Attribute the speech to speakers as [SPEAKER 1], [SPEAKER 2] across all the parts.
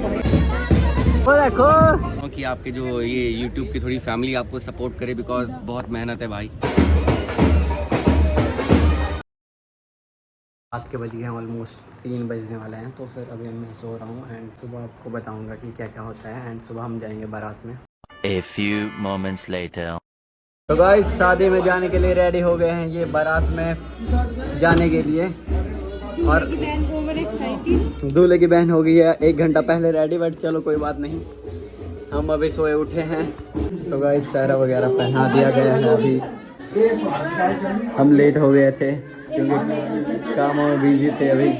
[SPEAKER 1] वो देखो कि आपके जो ये YouTube की थोड़ी फैमिली आपको सपोर्ट करे, बिकॉज बहुत मेहनत है भाई। रात के बज गए हैं, ऑलमोस्ट 3 बजने वाले हैं, तो फिर अभी मैं सो रहा हूँ एंड सुबह आपको बताऊँगा कि क्या क्या होता है एंड सुबह हम जाएंगे बारात में।
[SPEAKER 2] A few moments later.
[SPEAKER 1] तो गाइस शादी में जाने के लिए रेडी हो गए हैं, ये बारात में जाने के लिए। और दूल्हे की बहन हो गई है 1 घंटा पहले रेडी, बट चलो कोई बात नहीं, हम अभी सोए उठे हैं। तो गाइस सारा वगैरह पहना दिया गया है, अभी हम लेट हो गए थे क्योंकि कामों में बिजी थे अभी।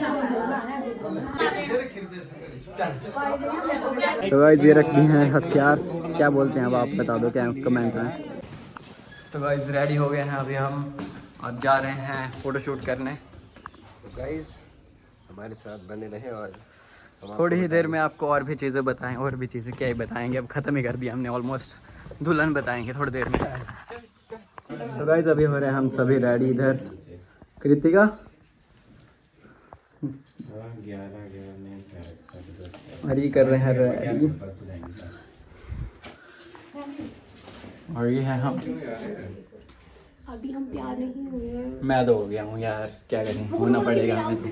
[SPEAKER 1] तो गाइस ये रख दिए हैं हथियार, क्या बोलते हैं अब आप बता दो क्या कमेंट में। तो गाइस रेडी हो गए हैं अभी हम, अब जा रहे हैं फोटोशूट करने।
[SPEAKER 3] तो गाइस हमारे साथ बने रहे और
[SPEAKER 1] थोड़ी ही देर में आपको और भी चीज़ें बताएं, और भी चीज़ें क्या ही बताएंगे, अब ख़त्म ही कर दिया हमने ऑलमोस्ट। दुल्हन बताएंगे थोड़ी देर में। तो गाइस अभी हो रहे हैं हम सभी रेडी। इधर कृतिका और ये कर रहे हैं रेडी, और ये है हम।
[SPEAKER 4] अभी हम तैयार नहीं हुए हैं।
[SPEAKER 1] मैं तो हो गया हूँ यार, क्या करें, होना पड़ेगा हमें तो।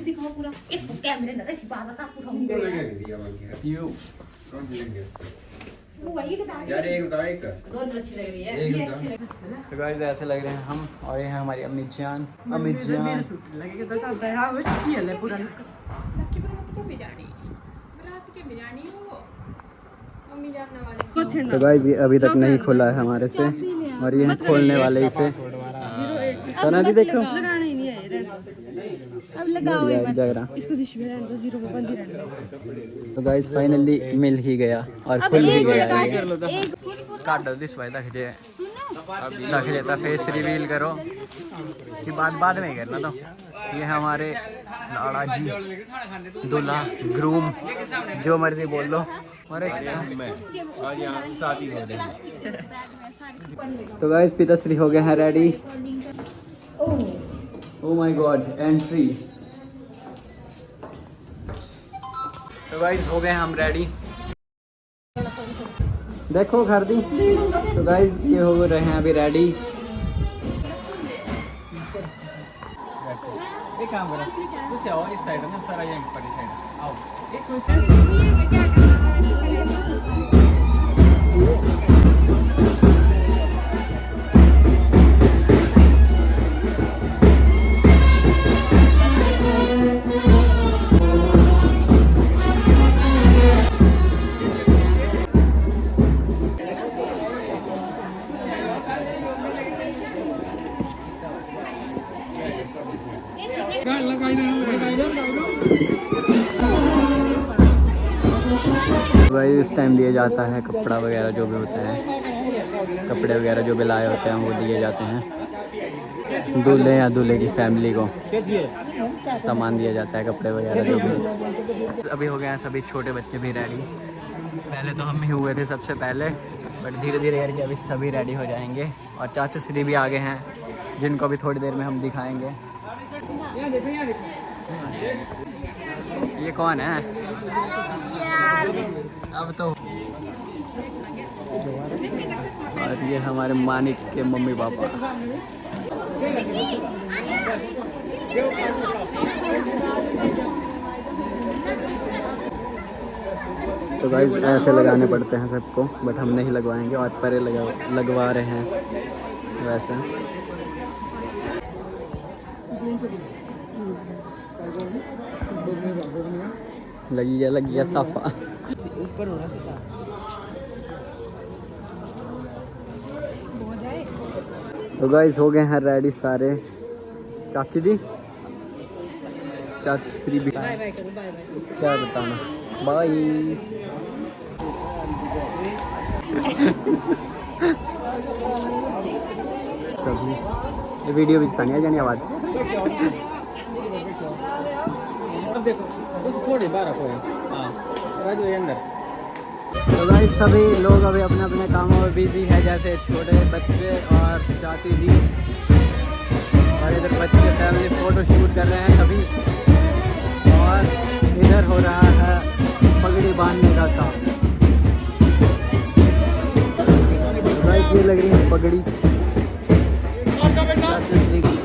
[SPEAKER 1] तो गाइस ऐसे लग रहे हैं हम, और ये है हमारी अम्मी जान। अम्मी जान तो गाइस ये अभी तक नहीं खुला है हमारे से, और ये खोलने वाले इसे। सना दी देखो
[SPEAKER 4] अब लगाओ
[SPEAKER 1] इसको। तो गाइस फाइनली मिल ही गया और खुल भी गया। काट दो दिस भाई, रख देता फेस रिवील करो कि बाद में ही करना। तो ये है हमारे लाड़ा जी, दूल्हा, ग्रूम, जो मर्जी बोल लो। और
[SPEAKER 3] यहाँ शादी हो रही।
[SPEAKER 1] तो गाइस पिताश्री हो गए हैं ready. Oh my God, entry. तो गाइस हो गए हम रेडी, देखो घर दी। तो गाइस ये हो रहे हैं अभी रेडी। एक काम करो, तुझसे आओ इस साइड में, सारा यहाँ पर साइड आओ। भाई इस टाइम दिया जाता है कपड़ा वगैरह जो भी होता है, कपड़े वगैरह जो भी लाए होते हैं वो दिए जाते हैं दूल्हे या दूल्हे की फैमिली को। सामान दिया जाता है, कपड़े वगैरह जो भी। अभी हो गए हैं सभी छोटे बच्चे भी रेडी। पहले तो हम ही हुए थे सबसे पहले, बट धीरे धीरे करके अभी सभी रेडी हो जाएंगे। और चाचू श्री भी आगे हैं, जिनको अभी थोड़ी देर में हम दिखाएंगे। ये कौन है अब तो। और ये हमारे मानिक के मम्मी पापा। तो गाइस ऐसे लगाने पड़ते हैं सबको, बट हम नहीं लगवाएंगे और परे लगवा रहे हैं वैसे। लगी गया साफा। तो गाइस हो गए हैं रेडी सारे। चाची जी, चाची श्री भी क्या बताना, बाय। सभी ये वीडियो भी तंग जानी आवाज। अब देखो थोड़ी बार तो गाइस सभी लोग अभी अपने अपने कामों में बिजी है, जैसे छोटे बच्चे और चाची जी, और इधर बच्चे फैमिली फोटो शूट कर रहे हैं सभी। और इधर हो रहा है पगड़ी बांधने का काम। गाइस ये लग रही है पगड़ी राजमिस्त्री की।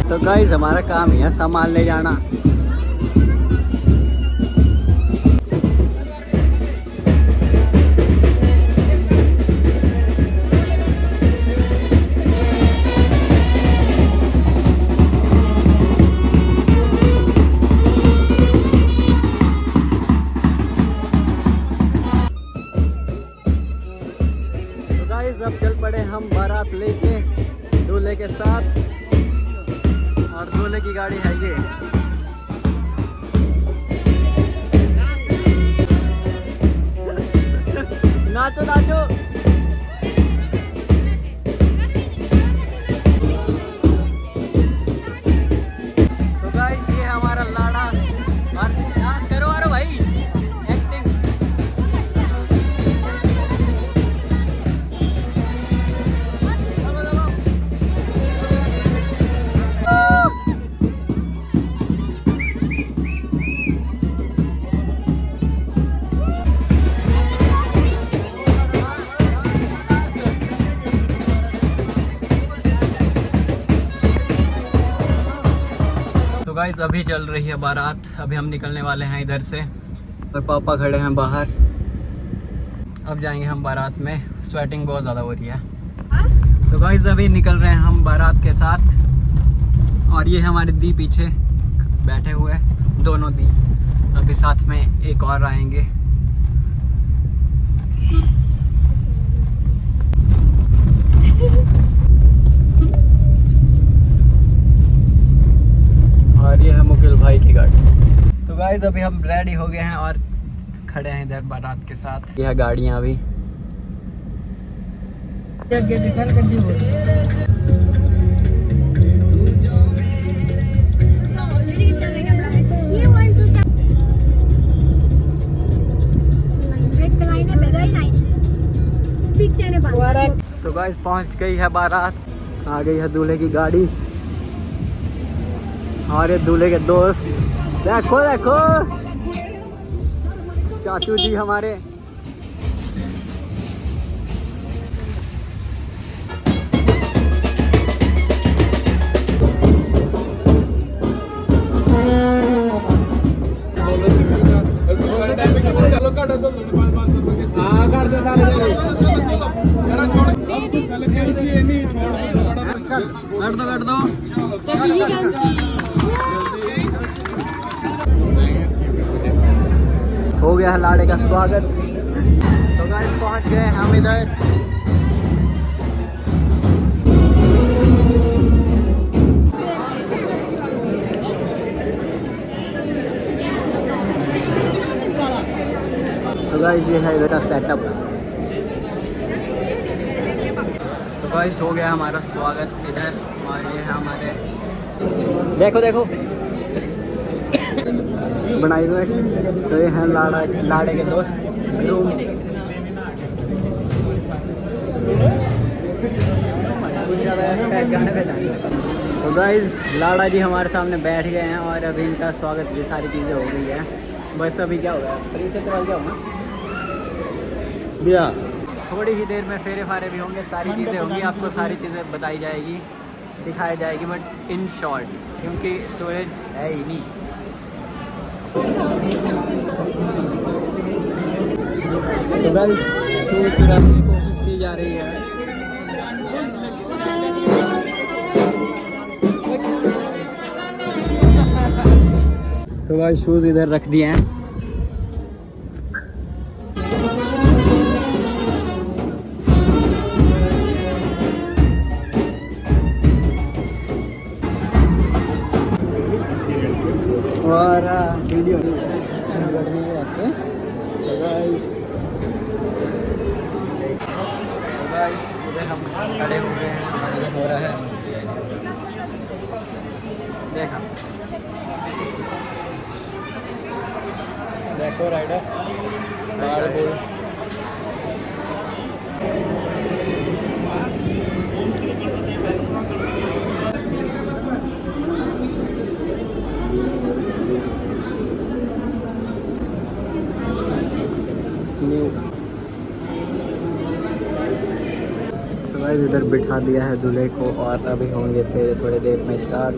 [SPEAKER 1] तो गाइस हमारा काम ही है सामान ले जाना। तो गाइस अब चल पड़े हम बारात लेके दूल्हे के साथ, और दूल्हे की गाड़ी है ये। नाचो नाचो। तो गाइस ये हमारा लाड़ा, और डांस करो अरे भाई, एक्टिंग। गाइस अभी चल रही है बारात, अभी हम निकलने वाले हैं इधर से, और पापा खड़े हैं बाहर। अब जाएंगे हम बारात में, स्वेटिंग बहुत ज़्यादा हो रही है। तो गाइस अभी निकल रहे हैं हम बारात के साथ, और ये हमारे दी पीछे बैठे हुए, दोनों दी। अभी साथ में एक और आएंगे। और ये है मुकिल भाई की गाड़ी। तो गाइस अभी हम रेडी हो गए हैं और खड़े हैं इधर बारात के साथ। यह गाड़ियाँ अभी तो गाइस पहुंच गई है बारात, आ गई है दूल्हे की गाड़ी और ये दूल्हे के दोस्त। देखो देखो चाचू जी हमारे। कर दो हो गया है लाड़े का स्वागत। तो गाइस पहुंच गए हम इधर। तो गाइस ये है इधर का सेटअप। तो गाइस हो गया हमारा स्वागत इधर, और ये है हमारे, देखो देखो बनाई हुए। तो ये है लाड़े के दोस्त ग्रूम। तो गाइस लाड़ा जी हमारे सामने बैठ गए हैं और अभी इनका स्वागत, ये सारी चीज़ें हो गई है। बस अभी क्या होगा, फ्री से तो क्या होगा भैया, थोड़ी ही देर में फेरे फारे भी होंगे, सारी चीज़ें होंगी, आपको सारी चीज़ें बताई जाएगी, दिखाई जाएगी, बट इन शॉर्ट, क्योंकि स्टोरेज है ही नहीं। तो गाइस शूज़ चुराने की कोशिश की जा रही है। तो गाइस शूज़ इधर रख दिए हैं। और वीडियो इधर हम खड़े हो गए हैं, हो रहा है। देखा देखो राइडर बाल बोल तो गाइस इधर बिठा दिया है दूल्हे को और अभी होंगे फिर थोड़ी देर में स्टार्ट,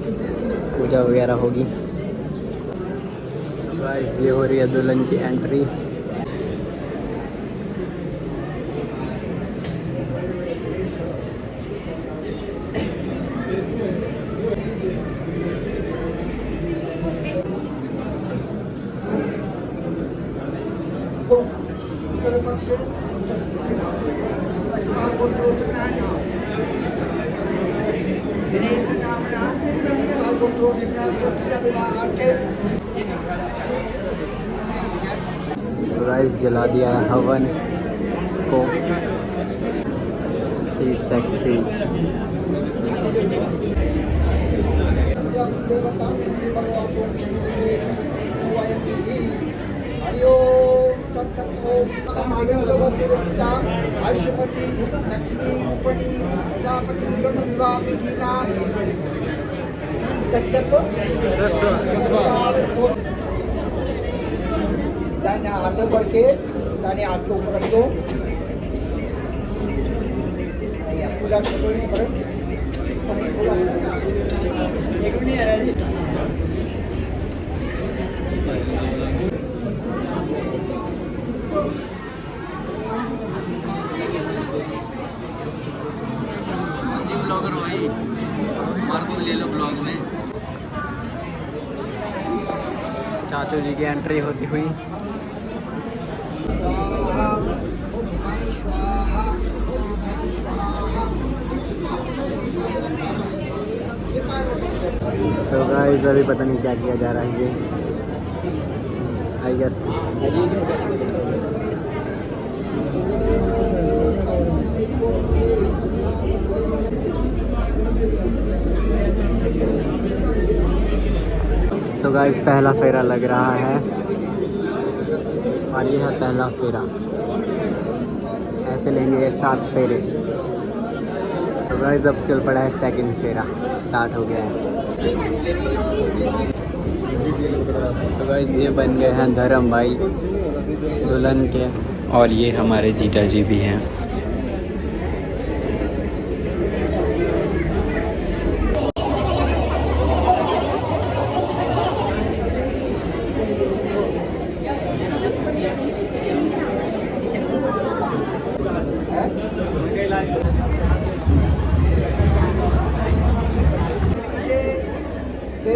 [SPEAKER 1] पूजा वगैरह होगी। गाइस ये हो रही है दुल्हन की एंट्री। गाइस जला दिया है हवन को।
[SPEAKER 5] लक्ष्मी उपनी प्रजापति विवाह विधिना दाहिने हाथों पर के दाहिने हाथ को ऊपर रख दो। पूरा
[SPEAKER 1] ब्लॉगर भाई मार को ले लो ब्लॉग में। चाचू जी की एंट्री होती हुई। तो गाइस अभी पता नहीं क्या किया जा रहा है ये आई गेस। तो गाइस पहला फेरा लग रहा है और ये है पहला फेरा। ऐसे लेंगे ये 7 फेरे। तो गाइस अब चल पड़ा है सेकंड फेरा, स्टार्ट हो गया है। तो गाइस ये बन गए हैं धर्म भाई दुल्हन के,
[SPEAKER 2] और ये हमारे जीजा जी भी हैं।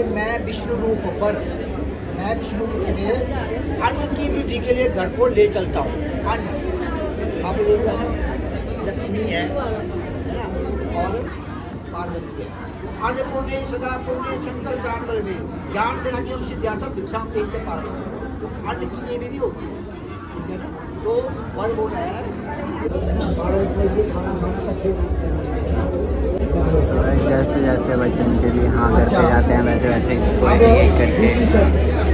[SPEAKER 5] मैं विष्णु रूप पर के अन्न की वृद्धि के लिए घर को ले चलता हूँ। अन्न आप ये है ना, लक्ष्मी है ना, और पार्वती है। अन्न पुण्य सदा पुण्य शंकर जान कर में ज्ञान देना के सिद्धार्थ भिक्षा तेज से पार्वती, तो अन्न की देवी भी होती है, ठीक है ना। तो वर बोल रहा है
[SPEAKER 1] जैसे जैसे बच्चों के लिए हाँ करते जाते हैं वैसे वैसे इसको एक एक करके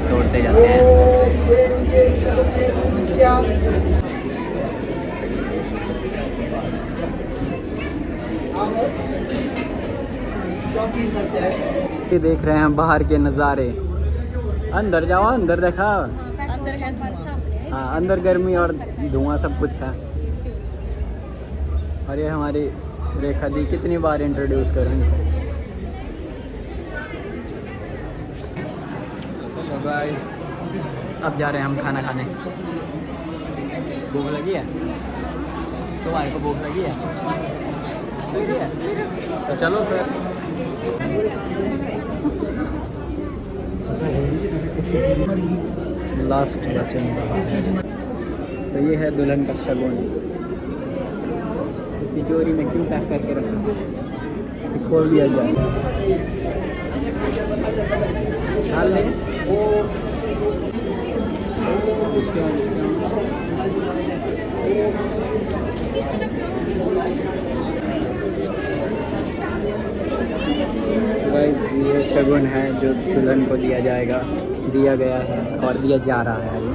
[SPEAKER 1] तोड़ते जाते हैं। ये देख रहे हैं बाहर के नज़ारे। अंदर जाओ, अंदर देखा। हाँ अंदर गर्मी और धुआं सब कुछ है। और ये हमारी रेखा दी कितनी बार इंट्रोड्यूस करेंगे। तो गाइस अब जा रहे हैं हम खाना खाने। भूख लगी है? तुम्हारे को भूख लगी है? लगी है? तो चलो फिर। लास्ट वचन। तो ये है दुल्हन का शगुन। तिजोरी में क्यों पैक करके रखा, इसे खोल दिया जाए। डाल ले। गाइस ये शगुन शगुन है जो दुल्हन को दिया जाएगा, दिया गया है और दिया जा रहा है अभी।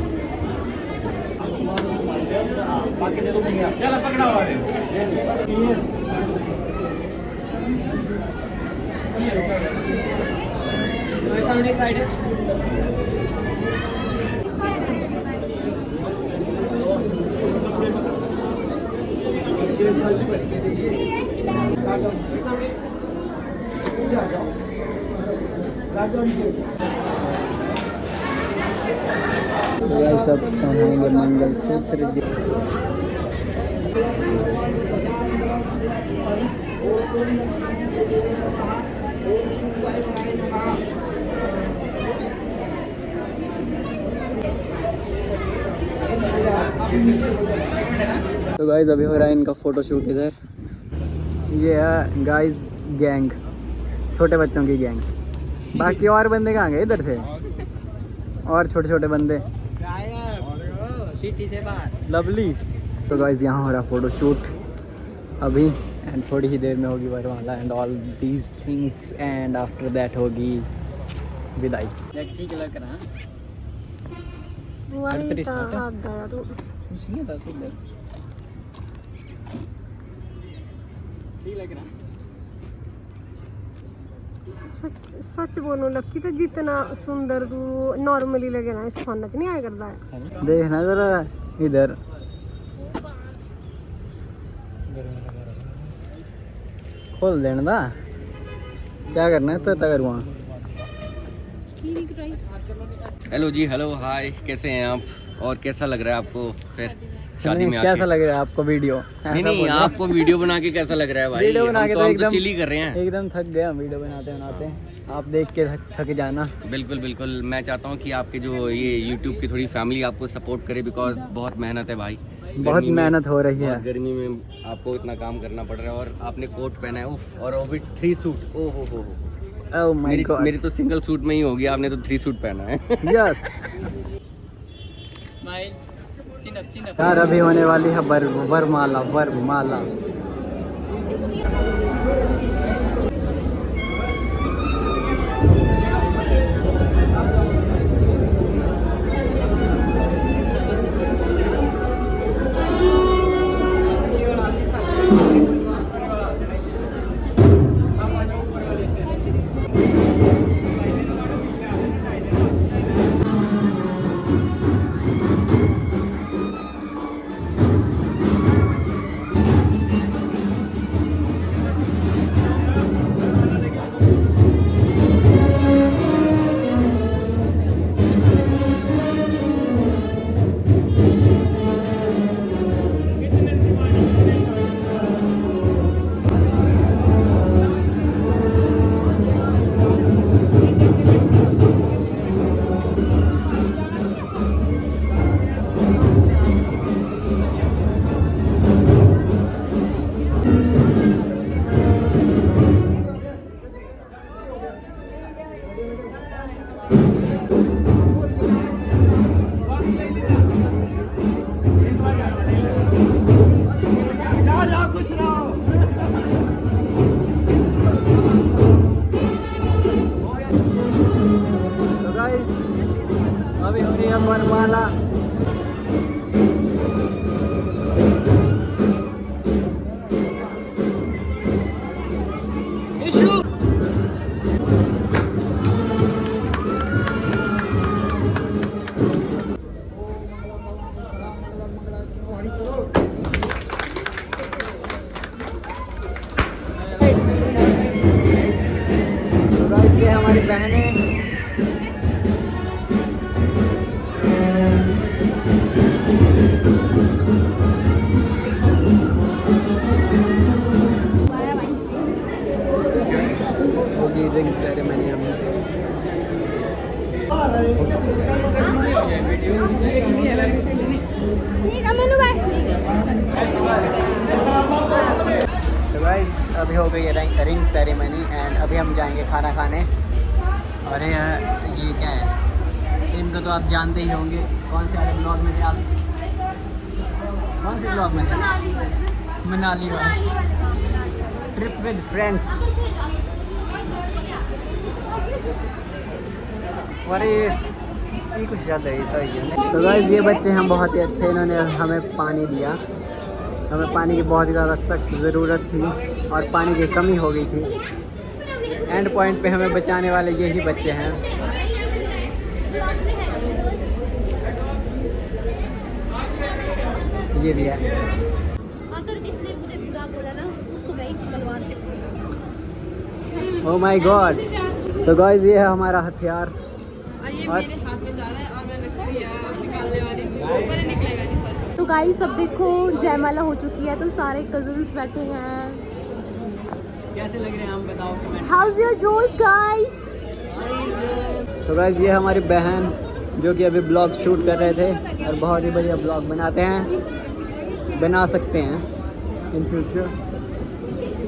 [SPEAKER 1] यह सब पहनाएंगे मंगलसूत्र। तो गाइज अभी हो रहा है इनका फोटो शूट इधर। ये है गाइज गैंग, छोटे बच्चों की गैंग। बाकी और बंदे कहाँ गए इधर से, और छोटे छोटे बंदे सिटी से बाहर। लवली। तो गाइज यहाँ हो रहा फोटो शूट अभी, एंड थोड़ी ही देर में होगी वरमाला and all these things, and after that होगी विदाई। ठीक लग रहा है कुछ नहीं था सीधे ठीक लग रहा।
[SPEAKER 4] सच बोलो लक्की, तो जितना सुंदर तू नॉर्मली लगे ना, इस फोन नहीं आया करता है।
[SPEAKER 1] देखना जरा इधर, खोल देना था, क्या करना है तो करूँगा।
[SPEAKER 3] हेलो जी, हेलो, हाय, कैसे हैं आप और कैसा लग रहा है आपको फिर शादी में आके?
[SPEAKER 1] कैसा लग रहा है आपको वीडियो?
[SPEAKER 3] नहीं, आपको वीडियो बना के कैसा लग रहा है भाई?
[SPEAKER 1] वीडियो बना के
[SPEAKER 3] हम
[SPEAKER 1] एकदम
[SPEAKER 3] चिल ही कर रहे हैं,
[SPEAKER 1] एकदम थक गया वीडियो बनाते बनाते। आप देख के थक जाना।
[SPEAKER 3] बिल्कुल बिल्कुल। मैं चाहता हूँ कि आपके जो ये YouTube की थोड़ी फैमिली आपको सपोर्ट करे, बिकॉज बहुत मेहनत है भाई,
[SPEAKER 1] बहुत मेहनत हो रही है।
[SPEAKER 3] गर्मी में आपको इतना काम करना पड़ रहा है, और आपने कोट पहना है, उफ, और वो भी 3 सूट। ओ हो
[SPEAKER 1] Oh my God.
[SPEAKER 3] मेरी तो सिंगल सूट में ही होगी, आपने तो 3 सूट पहना है।
[SPEAKER 1] यस यार, अभी होने वाली है वरमाला। अभी हो रही है वरमाला। ये हमारी बहनें होगी रिंग सेरेमनी अभी हो गई है रिंग सेरेमनी, एंड अभी हम जाएंगे खाना खाने। और ये क्या है, इनको तो आप जानते ही होंगे। कौन से वाले ब्लॉग में थे आप? कौन से ब्लॉग में थे? मनाली वाला ट्रिप विद फ्रेंड्स। और ये कुछ ज़्यादा ही था। तो गाइस ये बच्चे हैं बहुत ही अच्छे, इन्होंने हमें पानी दिया। हमें पानी की बहुत ही ज़्यादा सख्त ज़रूरत थी और पानी की कमी हो गई थी। एंड पॉइंट पे हमें बचाने वाले यही बच्चे हैं। ये भी है।
[SPEAKER 4] अगर जिसने मुझे बुरा बोला ना उसको मैं इस तलवार से
[SPEAKER 1] ओह माय गॉड। तो गाइस ये है हमारा हथियार।
[SPEAKER 6] ये मेरे हाथ में जा रहा है और मैं रखी है अब निकालने वाली हूँ, ऊपर ही निकलेगा नहीं सॉरी।
[SPEAKER 4] तो गाइस सब देखो जयमाला हो चुकी है तो सारे कजिन्स बैठे हैं।
[SPEAKER 1] कैसे लग रहे हैं हम बताओ कमेंट।
[SPEAKER 4] हाउ इज योर जोश गाइस?
[SPEAKER 1] तो गाइस ये हमारी बहन जो कि अभी ब्लॉग शूट कर रहे थे और बहुत ही बढ़िया ब्लॉग बनाते हैं, बना सकते हैं in future.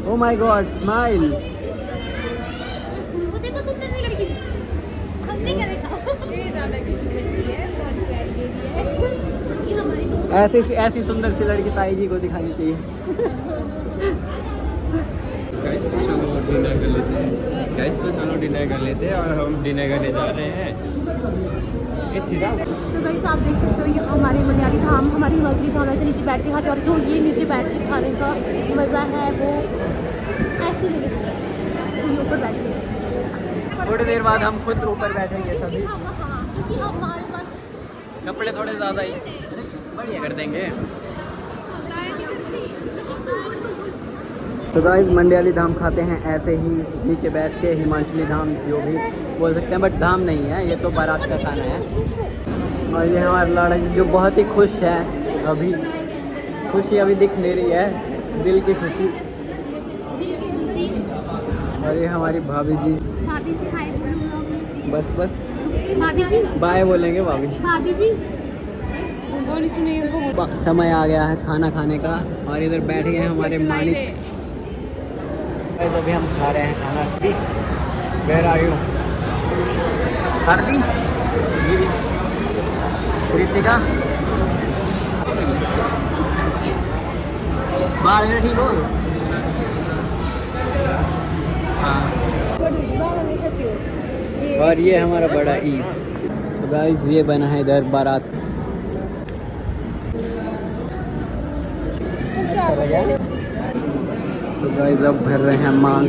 [SPEAKER 1] Oh my God smile.
[SPEAKER 4] वो देखो सुंदर सी लड़की, हमने क्या देखा? ये ज्यादा बच्ची है, बहुत प्यारी बेबी है। ये हमारी तो
[SPEAKER 1] ऐसी सुंदर सी लड़की ताई जी को दिखानी चाहिए।
[SPEAKER 2] गाइस तो चलो डिनर कर लेते हैं। गाइस तो चलो डिनर कर लेते हैं और हम डिनर करने जा रहे हैं।
[SPEAKER 4] तो गाइस आप देख सकते हो ये हमारे मनियाली धाम, हमारी हिमाचली धाम ऐसे नीचे बैठ के खाते हैं और जो ये नीचे बैठ के खाने का मज़ा है वो ऐसे नहीं मिलता है ऊपर बैठ के।
[SPEAKER 1] थोड़ी देर बाद हम खुद ऊपर बैठेंगे सभी।
[SPEAKER 4] हाँ, क्योंकि हमारे पास
[SPEAKER 1] कपड़े थोड़े ज़्यादा ही बढ़िया कर देंगे। तो गाइस मंडियाली धाम खाते हैं ऐसे ही नीचे बैठ के, हिमाचली धाम जो भी बोल सकते हैं, बट धाम नहीं है, ये तो बारात का खाना है। और ये हमारा लड़की जो बहुत ही खुश है, अभी खुशी अभी दिख नहीं रही है, दिल की खुशी। और ये हमारी भाभी जी, बस
[SPEAKER 4] भाभी जी
[SPEAKER 1] बाय बोलेंगे भाभी जी।
[SPEAKER 4] भाभी जी
[SPEAKER 1] समय आ गया है खाना खाने का और इधर बैठ गए हैं हमारे मालिक। अभी हम खा रहे हैं खाना। Where are you? Aarti, Kritika, बाल मेरा ठीक हो? हाँ। और ये हमारा बड़ा ईद। तो गाइस ये बना है इधर बारात। तो गाइस अब भर रहे हैं मांग।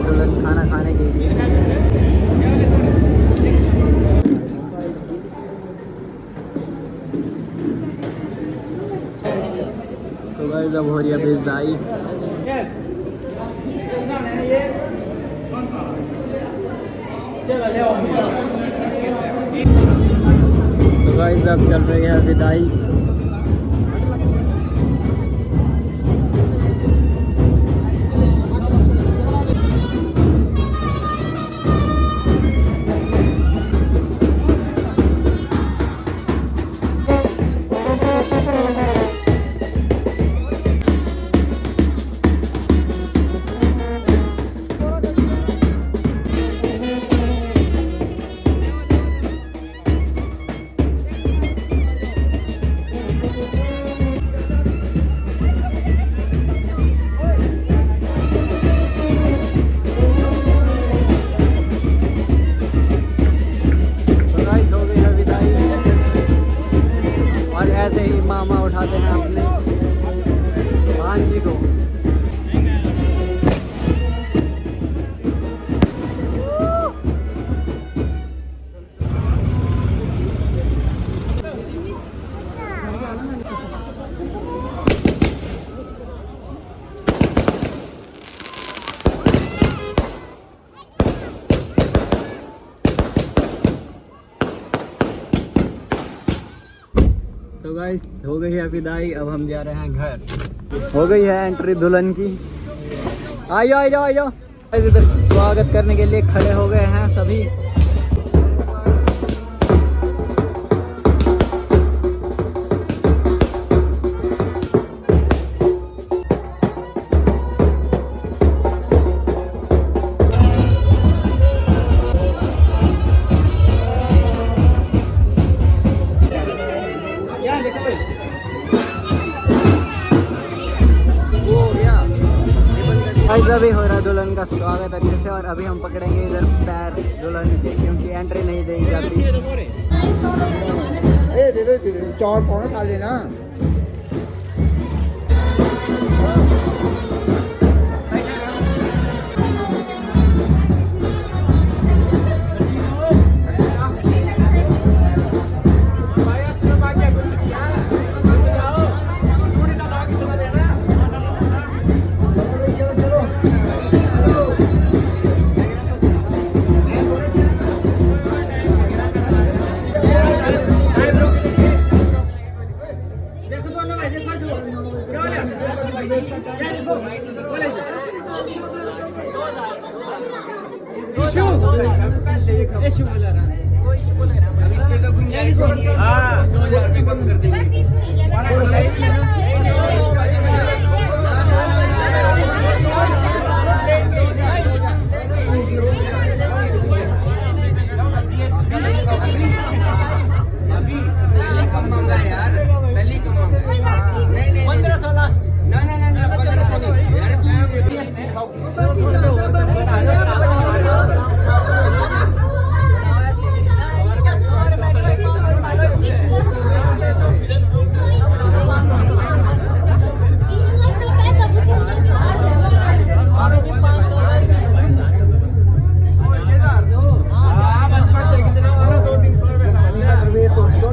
[SPEAKER 1] दुल्हन खाना खाने के लिए। तो गाइस अब हो रही है विदाई। तो गाइस अब चल रही है विदाई। ऐसे ही मामा उठाते हैं अपने भांजी को। तो गाइस हो गई है विदाई, अब हम जा रहे हैं घर। हो गई है एंट्री दुल्हन की। आइयो आइयो आइयो। इधर स्वागत करने के लिए खड़े हो गए हैं सभी। गाइस अभी हो रहा दुल्हन का स्वागत अच्छे से, और अभी हम पकड़ेंगे इधर पैर दुल्हन के, क्योंकि एंट्री नहीं दी जाती।
[SPEAKER 5] दे दो चार पाउंड खा लेना।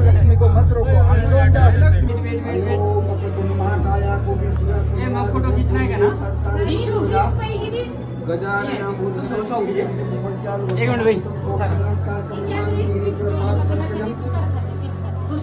[SPEAKER 5] लक्ष्मी को मत रोको, आने दो फोटो खींचना है क्या ना? गजानन भूत एक मिनट भाई तो